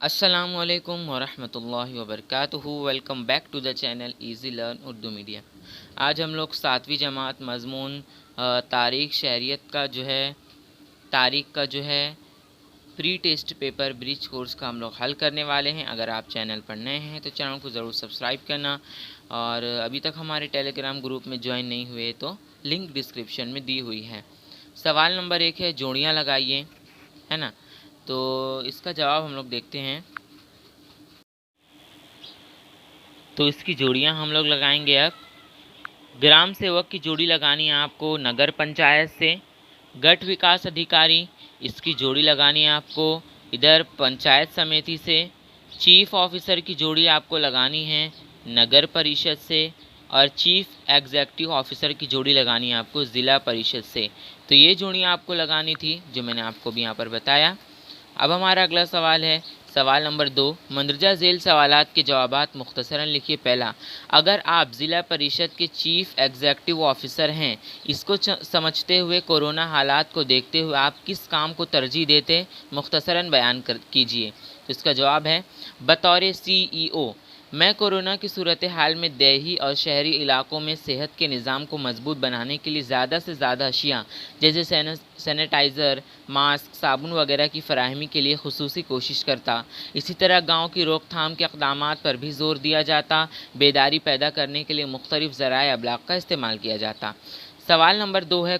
अस्सलामु अलैकुम वरहमतुल्लाहि वबरकातुहू। Welcome back to the channel easy learn Urdu media. आज हम लोग 7वीं जमात मज़मून तारीख़ शहरियत का तारीख़ का pre test paper bridge course का हम लोग हल करने वाले हैं। अगर आप चैनल पर नए हैं तो चैनल को ज़रूर सब्सक्राइब करना, और अभी तक हमारे टेलीग्राम ग्रुप में ज्वाइन नहीं हुए तो लिंक डिस्क्रिप्शन में दी हुई है। सवाल नंबर 1 है जोड़ियाँ लगाइए, है ना। तो इसका जवाब हम लोग देखते हैं। तो इसकी जोड़ियां हम लोग लगाएंगे। अब ग्राम सेवक की जोड़ी लगानी है आपको नगर पंचायत से। गट विकास अधिकारी, इसकी जोड़ी लगानी है आपको इधर पंचायत समिति से। चीफ ऑफिसर की जोड़ी आपको लगानी है नगर परिषद से, और चीफ एग्जीक्यूटिव ऑफिसर की जोड़ी लगानी है आपको ज़िला परिषद से। तो ये जोड़ियाँ आपको लगानी थी जो मैंने आपको भी यहाँ पर बताया। अब हमारा अगला सवाल है सवाल नंबर 2। मंदरजा झेल सवालात के जवाबात मुख्तसरन लिखिए। पहला, अगर आप ज़िला परिषद के चीफ एग्जीक्यूटिव ऑफिसर हैं, इसको समझते हुए कोरोना हालात को देखते हुए आप किस काम को तरजीह देते, मुख्तसरन बयान कीजिए। तो इसका जवाब है, बतौर CEO मैं कोरोना की सूरत हाल में देही और शहरी इलाकों में सेहत के निज़ाम को मजबूत बनाने के लिए ज़्यादा से ज़्यादा अशिया जैसे सैनिटाइज़र, मास्क, साबुन वगैरह की फराहमी के लिए खुसूसी कोशिश करता। इसी तरह गाँव की रोकथाम के इक़दामात पर भी ज़ोर दिया जाता। बेदारी पैदा करने के लिए मुख्तलिफ़ ज़राए अबलाग का इस्तेमाल किया जाता। सवाल नंबर 2 है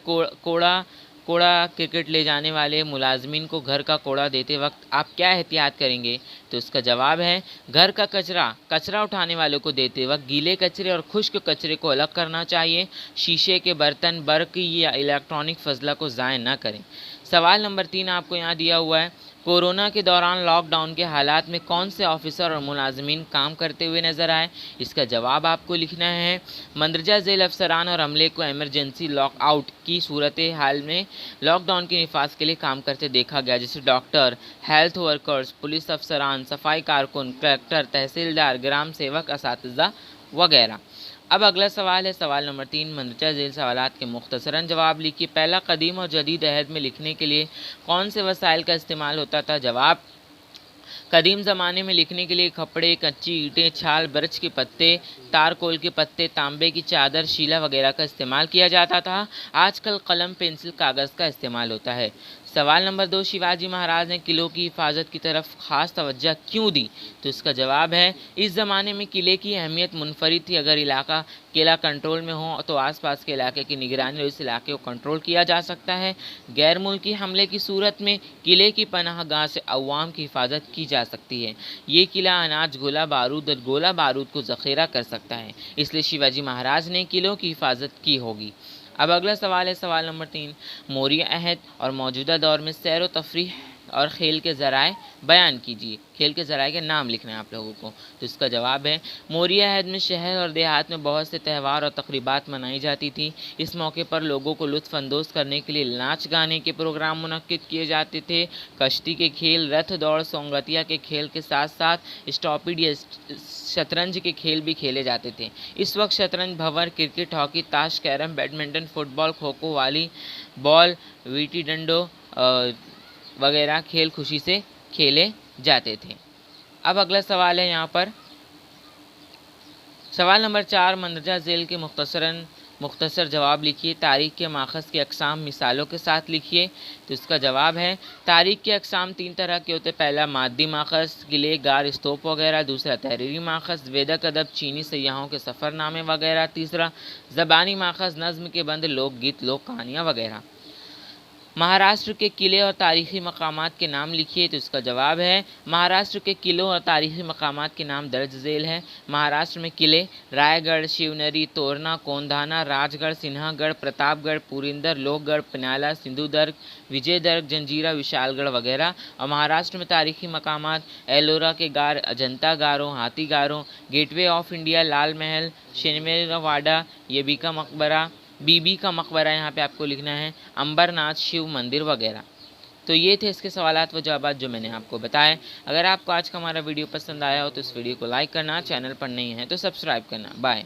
कोड़ा क्रिकेट ले जाने वाले मुलाजमीन को घर का कोड़ा देते वक्त आप क्या एहतियात करेंगे। तो इसका जवाब है, घर का कचरा उठाने वालों को देते वक्त गीले कचरे और खुश्क कचरे को अलग करना चाहिए। शीशे के बर्तन, बर्क़ी या इलेक्ट्रॉनिक फजला को ज़ाय न करें। सवाल नंबर 3 आपको यहाँ दिया हुआ है, कोरोना के दौरान लॉकडाउन के हालात में कौन से ऑफिसर और मुलाजमीन काम करते हुए नज़र आए। इसका जवाब आपको लिखना है, मंदरजा झेल अफसरान और अमले को एमरजेंसी लॉकआउट की सूरत हाल में लॉकडाउन के नफाज के लिए काम करते देखा गया, जैसे डॉक्टर, हेल्थ वर्कर्स, पुलिस अफसरान, सफाई कारकुन, कलेक्टर, तहसीलदार, ग्राम सेवक, असातिज़ा वगैरह। अब अगला सवाल है सवाल नंबर 3। मंदरजा झेल सवालात के मुख्तसरन जवाब लिखिए। पहला, कदीम और जदीद अहद में लिखने के लिए कौन से वसाइल का इस्तेमाल होता था। जवाब, कदीम ज़माने में लिखने के लिए खपड़े, कच्ची ईंटें, छाल, बरच के पत्ते, तारकोल के पत्ते, तांबे की चादर, शीला वगैरह का इस्तेमाल किया जाता था। आजकल कलम, पेंसिल, कागज़ का इस्तेमाल होता है। सवाल नंबर 2, शिवाजी महाराज ने किलों की हिफाजत की तरफ ख़ास तवज्जो क्यों दी। तो इसका जवाब है, इस ज़माने में किले की अहमियत मुनफरिद थी। अगर किला कंट्रोल में हो तो आसपास के इलाके की निगरानी और इस इलाके को कंट्रोल किया जा सकता है। गैर मुल्की हमले की सूरत में किले की पनाहगाह से अवाम की हिफाजत की जा सकती है। ये किला अनाज, गोला बारूद और गोला बारूद को ज़ख़ीरा कर सकता है, इसलिए शिवाजी महाराज ने किलों की हिफाजत की होगी। अब अगला सवाल है सवाल नंबर 3। मौर्य अहद और मौजूदा दौर में सैर व तफरीह और खेल के ज़राए बयान कीजिए। खेल के ज़राए के नाम लिखना है आप लोगों को। तो इसका जवाब है, मौर्य अहद में शहर और देहात में बहुत से त्यौहार और तकरीबात मनाई जाती थी। इस मौके पर लोगों को लुत्फ़ अंदोज़ करने के लिए नाच गाने के प्रोग्राम मुनक्किद किए जाते थे। कश्ती के खेल, रथ दौड़, सोंगतिया के खेल के साथ साथ स्टॉपिड या शतरंज के खेल भी खेले जाते थे। इस वक्त शतरंज, भंवर, क्रिकेट, हॉकी, ताश, carrom, badminton, football, kho kho, volleyball, VT डंडो वगैरह खेल खुशी से खेले जाते थे। अब अगला सवाल है यहाँ पर सवाल नंबर 4। मंदरजा झेल के मुख्तसर जवाब लिखिए। तारीख़ के माखज़ के अक़साम मिसालों के साथ लिखिए। तो इसका जवाब है, तारीख़ के अक़साम 3 तरह के होते हैं। पहला, मादी माखज़, किले, गार, स्तूप वगैरह। दूसरा, तहरीरी माखज़, वेदक अदब, चीनी सयाहों के सफ़रनामे वगैरह। तीसरा, ज़बानी माखज़, नज़्म के बंद, लोकगीत, लोक कहानियाँ वगैरह। महाराष्ट्र के किले और तारीख़ी मकामात के नाम लिखिए। तो इसका जवाब है, महाराष्ट्र के किलों और तारीख़ी मकामात के नाम दर्ज झेल हैं। महाराष्ट्र में किले रायगढ़, शिवनेरी, तोरना, कोंधाना, राजगढ़, सिन्हागढ़, प्रतापगढ़, पुरिंदर, लोहगढ़, पन्याला, सिंधुदुर्ग, विजयदुर्ग, जंजीरा, विशालगढ़ वगैरह। और महाराष्ट्र में तारीख़ी मकामात एलोरा के गार, अजंता गारों, हाथी गारों, gateway of India, Lal Mahal, शनिवाड़ा, बीबी का मकबरा यहाँ पे आपको लिखना है, अंबरनाथ शिव मंदिर वगैरह। तो ये थे इसके सवालात व जवाबात जो मैंने आपको बताए। अगर आपको आज का हमारा वीडियो पसंद आया हो तो इस वीडियो को लाइक करना, चैनल पर नहीं है तो सब्सक्राइब करना। बाय।